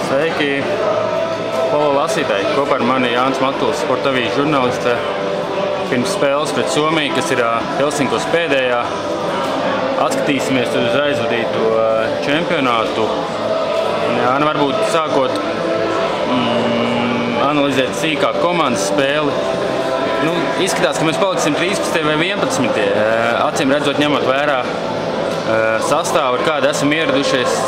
Sveiki! Polo lasītāji! Kopā ar mani Jānis Matuls, Sporta avīžu žurnaliste. Pirms spēles pret Somiju, kas ir Helsinkos pēdējā, atskatīsimies uz aizvadīto čempionātu. Jāni, varbūt sākot analizēt sīkāk komandas spēli. Izskatās, ka mēs paliksim 13. vai 11. Acīm redzot, ņemot vērā sastāvu, ar kādu esam ieradušies.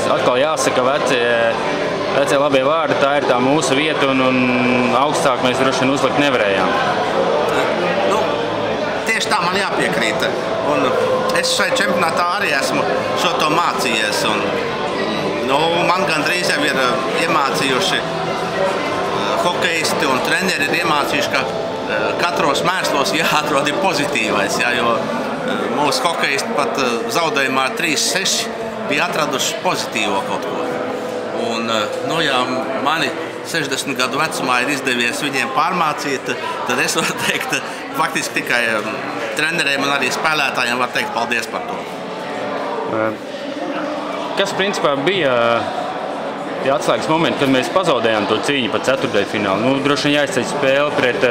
Atkal jāsaka, vecie labie vārdi, tā ir tā mūsu vieta un augstāk mēs droši vien uzlikt nevarējām. Tieši tā man jāpiekrīt. Un es šai čempionātā arī esmu šo to mācījies. Man gandrīz jau ir iemācījuši hokejisti un treneri ir iemācījuši, ka katros mēslos jāatrod ir pozitīvais, jo mūsu hokejisti pat zaudējumā 3-6 bija atraduši pozitīvo kaut ko. Un, ja mani 60 gadu vecumā ir izdevies viņiem pārmācīt, tad es varu teikt, faktiski tikai treneriem un arī spēlētājiem var teikt paldies par to. Kas principā bija tie atslēgas momenti, kad mēs pazaudējām to cīņu pa ceturtdaļfinālu? Droši vien jāizceļ spēle pret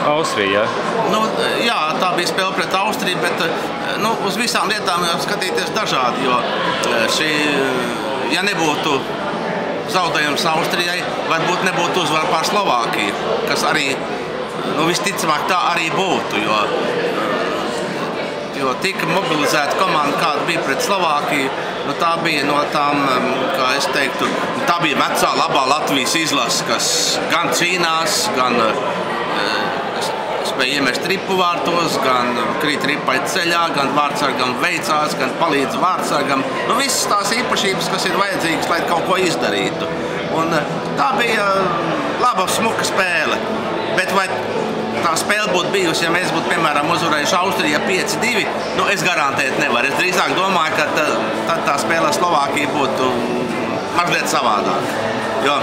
Austriju, ja? Jā, tā bija spēle pret Austriju, bet uz visām lietām jau skatīties dažādi, jo ja nebūtu zaudējums Austrijai, varbūt nebūtu uzvara pār Slovākiju, kas arī, visticamāk tā arī būtu, jo tika mobilizēta komanda, kāda bija pret Slovākiju, tā bija no tām, kā es teiktu, tā bija vecā labā Latvijas izlase, kas gan cīnās, gan spēja iemest ripu vārtos, gan krīt ripai ceļā, gan vārtsargam veicās, gan palīdz vārtsargam. Visas tās īpašības, kas ir vajadzīgas, lai kaut ko izdarītu. Un tā bija laba, smuka spēle. Bet vai tā spēle būtu bijusi, ja mēs būtu, piemēram, uzvarējuši Austriju 5-2, es garantēt nevaru. Es drīzāk domāju, ka tad tā spēle Slovākija būtu mazliet savādāk. Jo,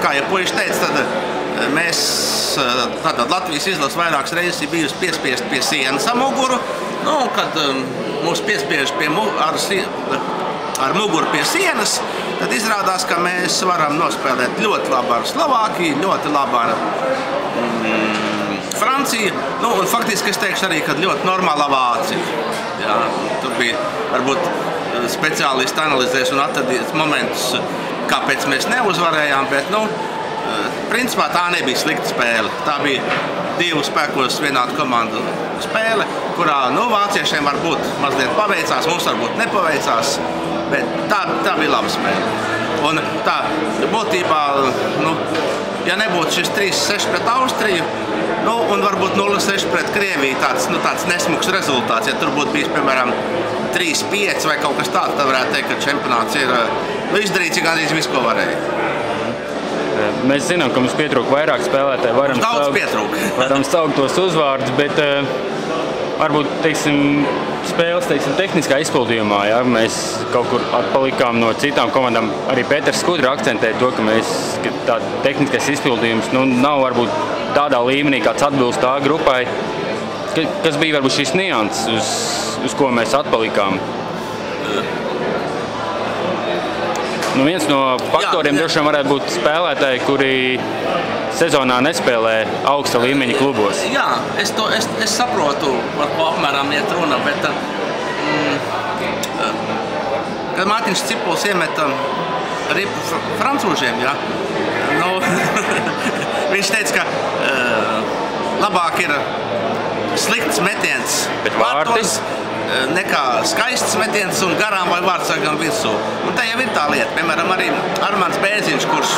kā ja puiši teica, tad Latvijas izlase vairākas reizes ir bijusi piespiest pie sienas ar muguru. Kad mūs piespiež ar muguru pie sienas, tad izrādās, ka mēs varam nospēlēt ļoti labi ar Slovākiju, ļoti labi ar Franciju, un faktiski es teikšu arī, ka ļoti normāla Vācija. Tur bija, varbūt, speciālisti analizēs un atradīs momentus, kāpēc mēs neuzvarējām, bet, principā tā nebija slikta spēle. Tā bija divu spēkos vienāda komandu spēle, kurā, vāciešiem varbūt mazliet paveicās, mums varbūt nepaveicās, bet tā bija laba spēle. Un tā, būtībā, ja nebūtu šis 3-6 pret Austriju, un varbūt 0-6 pret Krieviju, tāds nesmuks rezultāts, ja tur būtu bijis, piemēram, 3-5 vai kaut kas tāds, tad varētu teikt, ka čempionāts ir izdarīts, ja gandrīz visu, ko varēja. Mēs zinām, ka mums pietrūk vairāk spēlētāji, varam saukt tos uzvārdus, bet varbūt, spēles, tehniskā izpildījumā, mēs kaut kur atpalikām no citām komandām. Arī Pēters Skudra akcentēja to, ka tā tehniskais izpildījums nav varbūt tādā līmenī, kāds atbilst tā grupai. Kas bija varbūt šis nianses, uz ko mēs atpalikām? Viens no faktoriem droši vien varētu būt spēlētāji, kuri sezonā nespēlē augsta līmeņa klubos. Jā, es saprotu, par ko apmēram iet runa, bet kad Mārtiņš Cipuls iemeta ripu francūžiem, viņš teica, ka labāk ir slikts metiens vārtos nekā skaists metiens un garām vai vārtsargam virsū. Un tā jau ir tā lieta. Piemēram, arī Armands Bērziņš, kurš,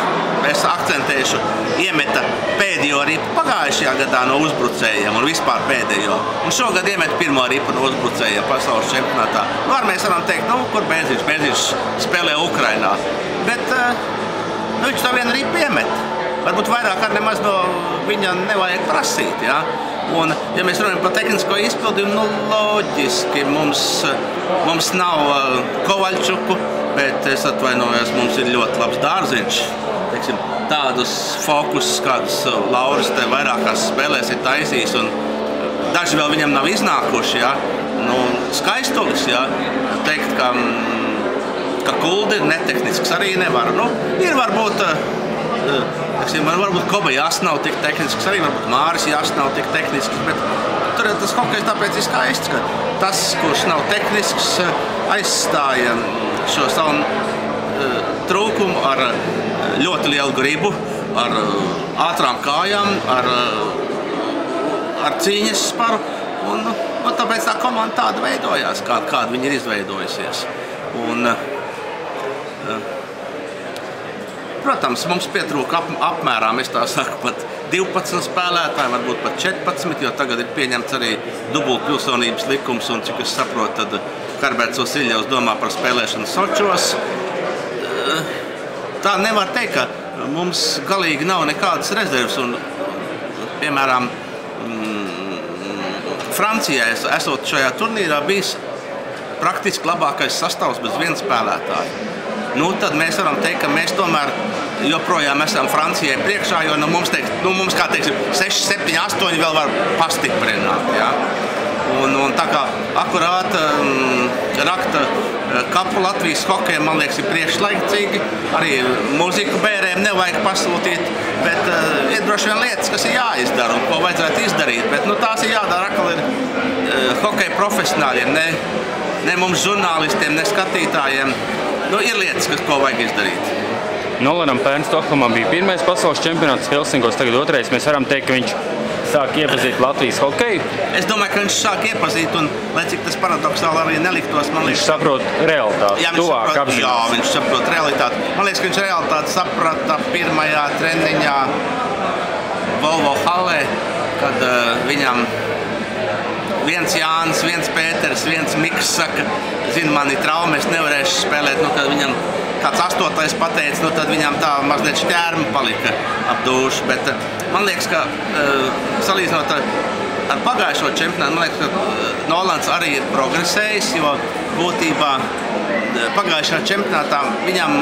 es akcentēšu, iemeta pēdējo ripu pagājušajā gadā no uzbrucējiem un vispār pēdējo. Un šogad iemeta pirmo ripu no uzbrucējiem pasaules čempionātā. Mēs varam teikt, kur Bērziņš? Bērziņš spēlē Ukrainā. Bet viņš to vienu ripu iemet. Varbūt vairāk ar nemaz no viņa nevajag prasīt, Un, ja mēs runājam par tehnisko izpildījumu, loģiski mums nav Kovaļčuku, bet es atvainojos, mums ir ļoti labs Dārziņš. Tādus fokusus, kādus Lauris te vairākās spēlēs ir taisījis, un daži vēl viņam nav iznākuši, skaistulis, teikt, ka varbūt, ka Kuldi ir netehnisks, arī nevar. Nu, ir varbūt, varbūt Koba Jāss nav tik tehnisks, arī varbūt Māris Jāss nav tik tehnisks, bet tur tas hokejs tāpēc ir skaists, ka tas, kurš nav tehnisks, aizstāja šo savu trūkumu ar ļoti lielu gribu, ar ātrām kājām, ar cīņas sparu. Un tāpēc tā komanda tāda veidojās, kāda viņa ir izveidojusies. Un, protams, mums pietrūka apmērām, es tā saku, pat 12 spēlētāji, varbūt pat 14, jo tagad ir pieņemts arī dubultpilsonības likums, un cik es saprotu, tad Herberts Vasiljevs domā par spēlēšanu Sočos. Tā nevar teikt, ka mums galīgi nav nekādas rezerves, un, piemēram, Francijā, esot šajā turnīrā, bijis praktiski labākais sastāvs bez viena spēlētāja. Nu, tad mēs varam teikt, ka mēs tomēr joprojām esam Francijai priekšā, jo mums kā teiksim, 6, 7, 8 vēl var pastiprināt. Ja? Un tā kā akurāt rakta kapu Latvijas hokejam, man liekas, ir priekšlaicīgi. Arī mūziku bērēm nevajag pasūtīt, bet ir droši vien lietas, kas ir jāizdara un ko vajadzētu izdarīt. Bet tās ir jādara atkal ir hokeja profesionāļiem, ne mums žurnālistiem, ne skatītājiem. Ir lietas, ko vajag izdarīt. Nolanam pērn Stokholmā bija pirmais pasaules čempionāts Helsinkos, tagad otrais. Mēs varam teikt, ka viņš sāk iepazīt Latvijas hokeju. Es domāju, ka viņš sāk iepazīt, un lai cik tas paradoksāli arī neliktos, man liekas... Viņš saprot realitāti, tuvāk apzinās. Jā, viņš saprot realitāti. Man liekas, ka viņš realitāti saprata pirmajā treniņā Volvo hallē, kad viņam viens Jānis, viens Pēters, viens Miks saka, zinu, man ir trauma, es nevarēšu spēlēt, kad viņam kāds 8. pateica, tad viņam tā mazliet šķērma palika ap dušu, bet man liekas, ka salīdzinot ar pagājušo čempionātu, man liekas, ka Nolans arī ir progresējis, jo būtībā pagājušā čempionātā viņam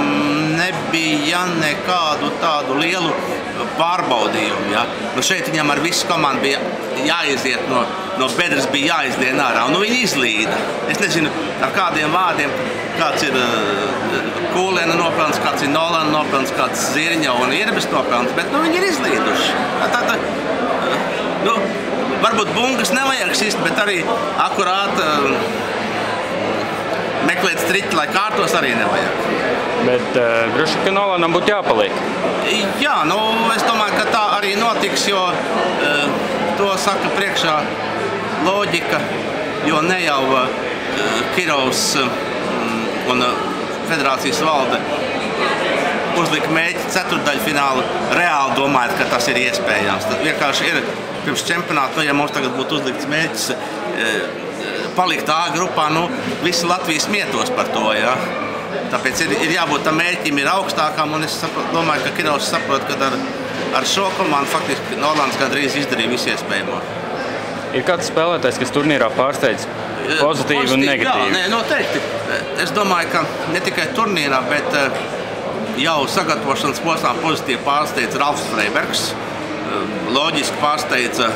nebija nekādu tādu lielu pārbaudījumu. Ja? Šeit viņam ar visu komandu bija jāiziet no bedres, bija jāizdien ārā, un viņi izlīda. Es nezinu, ar kādiem vārdiem, kāds ir Kūlēna nopelns, kāds ir Nolana nopelns, kāds Zirņa un Irbis nopelns, bet viņi ir izlīduši. Varbūt bungas nevajag sist, bet arī akurāt meklēt striķi, lai kārtos arī nevajag. Bet droši, ka Nolanam būtu jāpaliek. Jā, es domāju, ka tā arī notiks, jo to saka priekšā loģika, jo ne jau Kirovs un federācijas valde uzlika mērķi ceturtdaļfinālu, reāli domājot, ka tas ir iespējams. Tad vienkārši ir pirms čempionāta, ja mums tagad būtu uzlikts mērķis palikt A grupā, visi Latvijas mietos par to, ja. Tāpēc ir jābūt tam mērķim ir augstākam, un es domāju, ka Kirovs saprot, ka ar šo komandu faktiski Nolans gandrīz izdarīja visu iespējamo. Ir kāds spēlētājs, kas turnīrā pārsteidz pozitīvi un negatīvi? Jā, noteikti. Es domāju, ka ne tikai turnīrā, bet jau sagatavošanas posmā pozitīvi pārsteidz Ralfs Freibergs. Loģiski pārsteidza,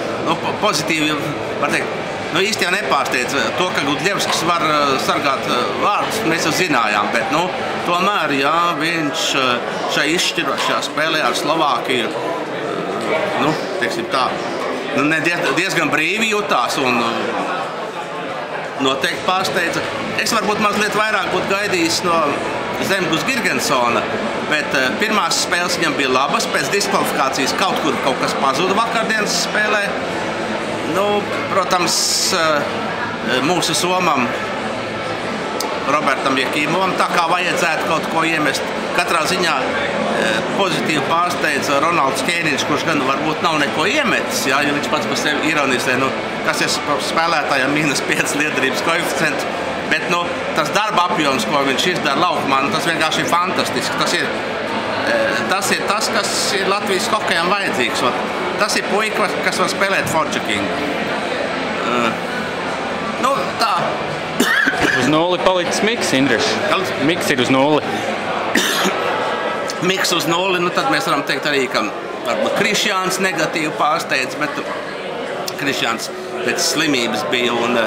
pozitīvi, var teikt, īsti jau nepārsteidza to, ka Gudļevskis var sargāt vārdus, mēs jau zinājām, bet tomēr, jā, viņš šai izšķirošajā spēlē ar Slovākiju, teiksim tā, diezgan brīvi jutās un noteikti pārsteidza. Es varbūt mazliet vairāk būtu gaidījis no Zemgus Girgensona, bet pirmās spēles viņam bija labas, pēc diskvalifikācijas kaut kas pazuda vakardienas spēlē. Protams, mūsu somam Robertam Jakīmovam tā kā vajadzētu kaut ko iemest. Katrā ziņā pozitīvi pārsteidza Ronalds Kēniņš, kurš gan varbūt nav neko iemetis, ja, jo viņš pats par sevi ironizē, kas ir spēlētājiem -5 liederības koeficients, bet tas darba apjoms, ko viņš izdara laukumā, tas vienkārši ir fantastiski. Tas ir tas, kas ir Latvijas hokejam vajadzīgs. Tas ir puika, kas var spēlēt Forčakingu. Tā. Uz nulli palicis Miks, Indriš. Miks ir uz nulli. Miks uz nulli, tad mēs varam teikt arī, ka varbūt Krišjāns negatīvi pārsteidz, bet Krišjāns pēc slimības bija un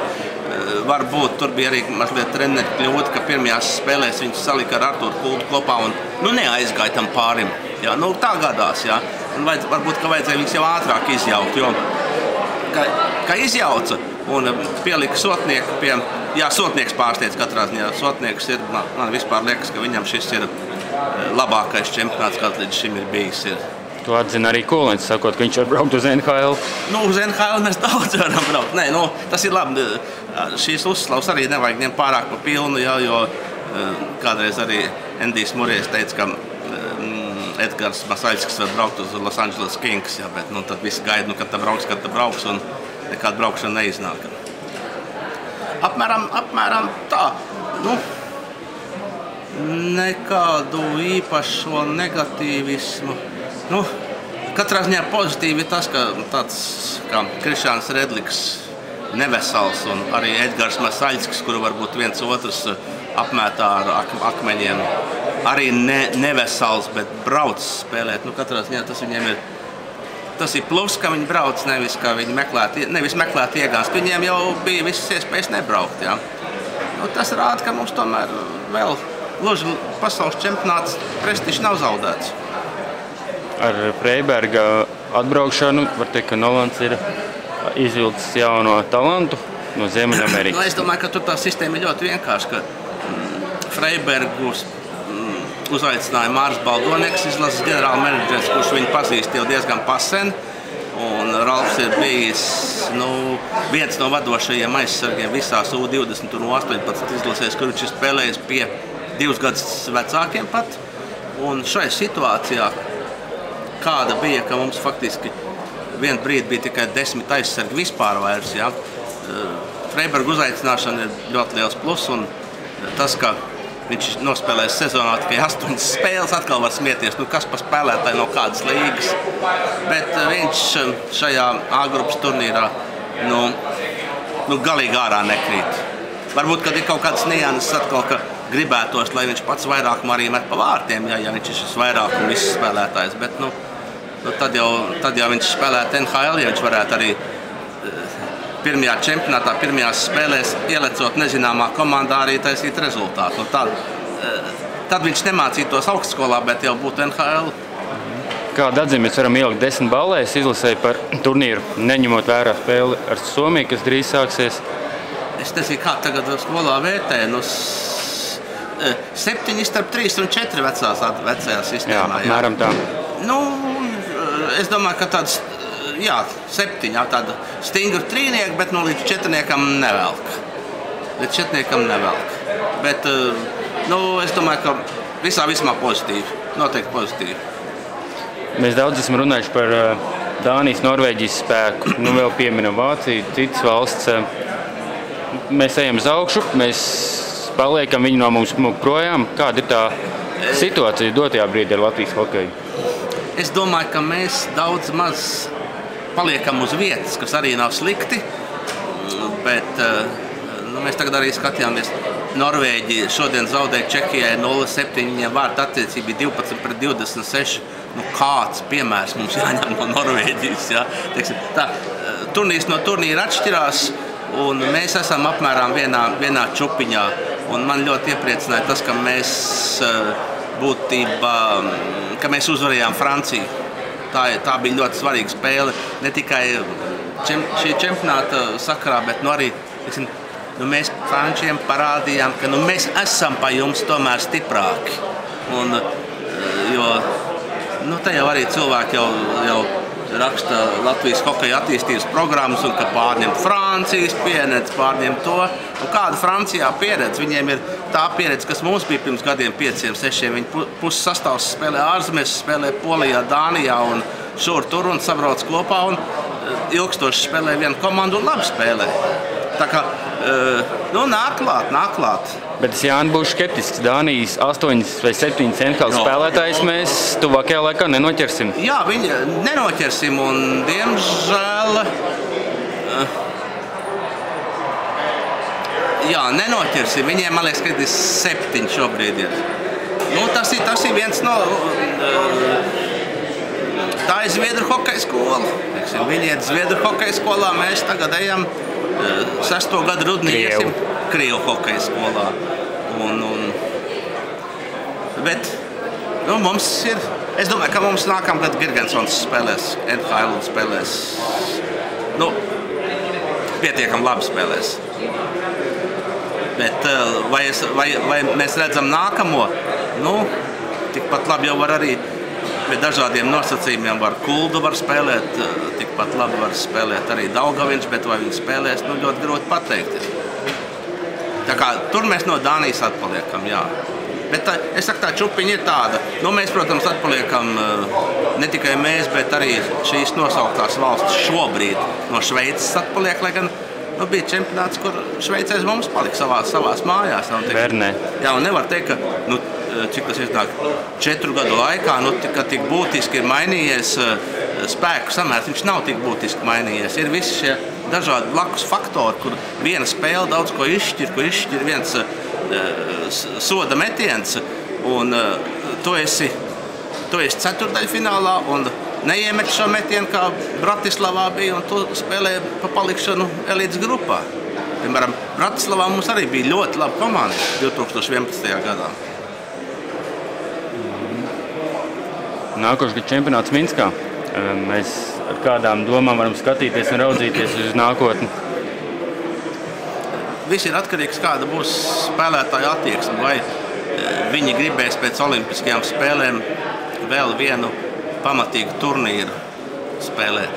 varbūt tur bija arī mazliet treneru kļūda, ka pirmajās spēlēs viņš salika ar Arturu Kultu kopā un neaizgāja tam pārim. Jā, tā gadās, jā. Un varbūt, ka vajadzēja viņus jau ātrāk izjaukt, jo kā izjauca un pielika Sotnieku pie... Jā, Sotnieks pārsteidz katrā ziņā. Sotnieks ir, man vispār liekas, ka viņam šis ir labākais čempionāts, kāds līdz šim ir bijis. Tu atzina arī Kulens, sakot, ka viņš var braukt uz NHL. Uz NHL mēs daudz varam braukt. Nē, tas ir labi. Šīs uzslavas arī nevajag ņemt pārāk pa pilnu, jā, jo kādreiz arī Endijs Murējs teica, ka Edgars Masaļskis var braukt uz Los Angeles Kings, jā, bet tad visi gaida, kad tā brauks, un nekāda braukšana neiznāk. Apmēram tā. Nekādu īpašo negatīvismu. Katrā ziņā pozitīvi ir tas, ka tāds kā Krišāns Redliks nevesels un arī Edgars Masaļskis, kuru varbūt viens otrs apmētā ar akmeņiem, arī nevesels, bet brauc spēlēt. Katrā ziņā tas viņiem ir. Tas ir plus, ka viņi brauc, nevis meklēt iegānst. Viņiem jau bija visas iespējas nebraukt. Jā. Tas rāda, ka mums tomēr vēl gluži pasaules čempionāts prestižs nav zaudēts. Ar Freiberga atbraukšanu var teikt, ka Nolans ir izvilcis jauno talantu no Ziemeļamerikas. Es domāju, ka tur tā sistēma ir ļoti vienkārša, ka Freibergus uzaicināja Māris Baldonieks, izlases ģenerālmenedžers, kurš viņu pazīst jau diezgan pasen. Un Ralfs ir bijis viens no vadošajiem aizsargiem visās U20 un U18 izlasēs, kur viņš ir spēlējis pie 2 gadus vecākiem pat. Un šai situācijā, kāda bija, ka mums faktiski vienu brīdi bija tikai 10 aizsargi vispār vairs. Ja? Freiberga uzaicināšana ir ļoti liels plus, un tas, ka viņš nospēlēs sezonā tikai 8 spēles, atkal var smieties, kas pa spēlētāji no kādas līgas. Bet viņš šajā A grupas turnīrā galīgi ārā nekrīt. Varbūt, kad ir kaut kāds nianses atkal, ka gribētos, lai viņš pats vairākumu arī met pa vārtiem, ja viņš ir šis vairākumu izspēlētājs. Bet tad jau viņš spēlētu NHL, ja viņš varētu arī pirmajā čempionātā, pirmajās spēlēs ielecot nezināmā komandā arī taisīt rezultātu. Tad viņš nemācītos augstskolā, bet jau būtu NHL. Kādu atzīmi mēs varam ielikt 10 ballēs izlasēji par turnīru, neņemot vērā spēli ar Somiju, kas drīz sāksies? Es nezinu, kā tagad skolā vērtē. 7 starp 3 un 4 vecajā sistēmā. Jā, apmēram tā. Es domāju, ka tāds 7, tāda stingra trīnieka, bet līdz 4 nevelk. Bet es domāju, ka vismā pozitīvi. Noteikti pozitīvi. Mēs daudz esam runājuši par Dānijas, Norvēģijas spēku. Vēl pieminam Vāciju, citas valsts. Mēs ejam uz augšu, mēs paliekam viņi no mums projām. Kāda ir tā situācija dotajā brīdī ar Latvijas hokeju? Es domāju, ka mēs daudz maz paliekam uz vietas, kas arī nav slikti, bet mēs tagad arī skatījāmies. Norvēģija šodien zaudēja Čehijai 0-7, viņiem vārtu attiecība 12-26. Kāds piemērs mums jāņem no Norvēģijas? Ja? Turnīrs no turnīra atšķirās, un mēs esam apmēram vienā čupiņā. Un man ļoti iepriecināja tas, ka mēs uzvarējām Franciju. Tā bija ļoti svarīga spēle, ne tikai šī čempionāta sakarā, bet arī mēs frančiem parādījām, ka mēs esam pa jums tomēr stiprāki. Te jau arī cilvēki jau raksta Latvijas hokeja attīstības programmas, un ka pārņem Francijas pieredzi, pārņem to. Kāda Francijā pieredze? Viņiem ir tā pieredze, kas mums bija pirms gadiem 5-6. Viņi puses sastāvs spēlē ārzemēs, spēlē Polijā, Dānijā un šur tur un sabrauc kopā un ilgstoši spēlē vienu komandu un labi spēlē. Tā kā nāk klāt. Bet es Jāni būšu skeptisks. Dānijas 8 vai 7 NHL spēlētājus mēs tuvākajā laikā nenoķersim. Jā, viņi nenoķersim un diemžēl nenoķersim. Viņiem, man liekas, ka 7 šobrīd ir. Tas ir viens no... Tā ir Zviedru hokeja skola. Viņi iet Zviedru hokeja skolā, mēs tagad ejam 6. gadu rudnī iesim Krievu hokeja skolā. Bet mums ir, es domāju, ka mums nākamgad Girgensons spēlēs NHL un spēlēs, pietiekami labi spēlēs. Bet vai mēs redzam nākamo? Tikpat labi jau var arī pie dažādiem nosacījumiem Kuldu var spēlēt, tikpat labi var spēlēt arī Daugaviņš, bet vai viņi spēlēs, ļoti grūti pateikt. Tā kā tur mēs no Dānijas atpaliekam, jā. Bet es saku, tā čupiņa ir tāda. Mēs, protams, atpaliekam ne tikai mēs, bet arī šīs nosauktās valstis šobrīd no Šveices atpaliek, lai gan bija čempionāts, kur Šveicēs mums palika savās mājās. Vernē. Jā, un nevar teikt, ka, cik tas iznāk 4 gadu laikā, ka tik būtiski ir mainījies spēku samērs, viņš nav tik būtiski mainījies. Ir visi šie dažādi blakus faktori, kur viena spēle daudz ko izšķir viens soda metiens, un tu esi ceturdaļfinālā un neiemet šo metienu, kā Bratislavā bija, un tu spēlē pa palikšanu elites grupā. Piemēram, Bratislavā mums arī bija ļoti laba komanda 2011. gadā. Nākošais čempionāts Minskā. Mēs ar kādām domām varam skatīties un raudzīties uz nākotni? Viss ir atkarīgs, kāda būs spēlētāja attieksme, vai viņi gribēs pēc olimpiskajām spēlēm vēl vienu pamatīgu turnīru spēlēt.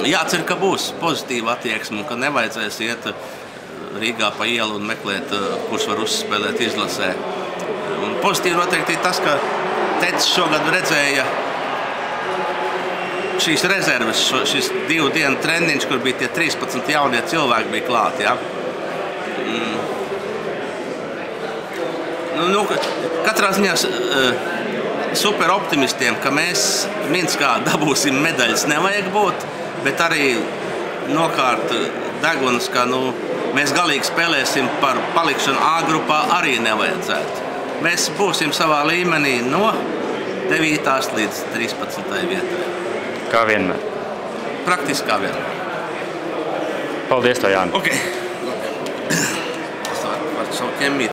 Jācer, ka būs pozitīva attieksme, ka nevajadzēs iet Rīgā pa ielu un meklēt, kurš var uzspēlēt izlasē. Un pozitīvi noteikti ir tas, ka Tecis šogad redzēja šīs rezerves, šis 2 dienu treniņš, kur bija tie 13 jaunie cilvēki bija klāti. Ja? Katrā ziņā super optimistiem, ka mēs Minskā dabūsim medaļas nevajag būt, bet arī nokārt deguns, ka mēs galīgi spēlēsim par palikšanu A grupā arī nevajadzētu. Mēs būsim savā līmenī no 9. līdz 13. vietai. Kā vienmēr? Praktiski kā vienmēr. Paldies tev, Jāni. Ok. Es varu savu ķemmīt.